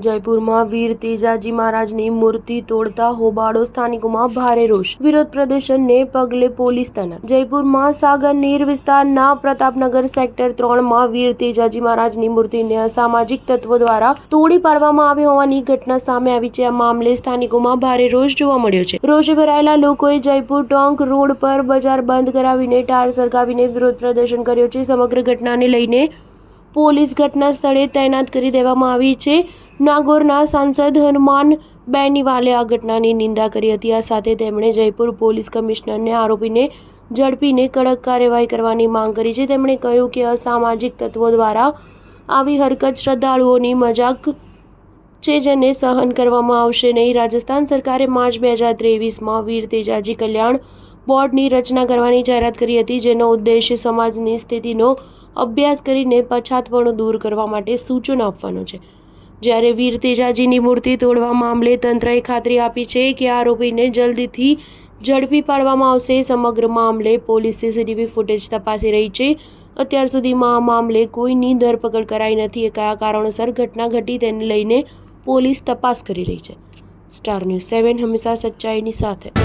જયપુરમાં વીર તેજાજી મહારાજની મૂર્તિ તોડતા હોબાળો, સ્થાનિકોમાં ભારે રોષ. વિરોધ પ્રદર્શનને પગલે પોલીસ તૈનાત. જયપુરમાં સાગરનીર વિસ્તારના પ્રતાપનગર સેક્ટર 3માં વીર તેજાજી મહારાજની મૂર્તિને અસામાજિક તત્વો દ્વારા તોડી પાડવામાં આવી હોવાની ઘટના સામે આવી છે. આ મામલે સ્થાનિકોમાં ભારે રોષ જોવા મળ્યો છે. રોષે ભરાયેલા લોકોએ જયપુર ટોંક રોડ પર બજાર બંધ કરાવીને ટાયર સળગાવીને વિરોધ પ્રદર્શન કર્યો છે. સમગ્ર ઘટનાને લઈને પોલીસ ઘટના સ્થળે તૈનાત કરી દેવામાં આવી છે. નાગોરના સાંસદ હનુમાન બેનીવાલે આ ઘટનાની નિંદા કરી હતી. આ સાથે તેમણે જયપુર પોલીસ કમિશનરને આરોપીને ઝડપીને કડક કાર્યવાહી કરવાની માંગ કરી છે. તેમણે કહ્યું કે અસામાજિક તત્વો દ્વારા આવી હરકત શ્રદ્ધાળુઓની મજાક છે, જેને સહન કરવામાં આવશે નહીં. રાજસ્થાન સરકારે માર્ચ 2023માં વીર તેજાજી કલ્યાણ બોર્ડની રચના કરવાની જાહેરાત કરી હતી, જેનો ઉદ્દેશ્ય સમાજની સ્થિતિનો અભ્યાસ કરીને પછાતપણું દૂર કરવા માટે સૂચનો આપવાનો છે. જ્યારે વીર તેજાજીની મૂર્તિ તોડવા મામલે તંત્રએ ખાતરી આપી છે કે આરોપીને જલ્દીથી ઝડપી પાડવામાં આવશે. સમગ્ર મામલે પોલીસ સીસીટીવી ફૂટેજ તપાસી રહી છે. અત્યાર સુધીમાં આ મામલે કોઈની ધરપકડ કરાઈ નથી. કયા કારણોસર ઘટના ઘટી તેને લઈને પોલીસ તપાસ કરી રહી છે. સ્ટાર ન્યૂઝ 7 હંમેશા સચ્ચાઈની સાથે.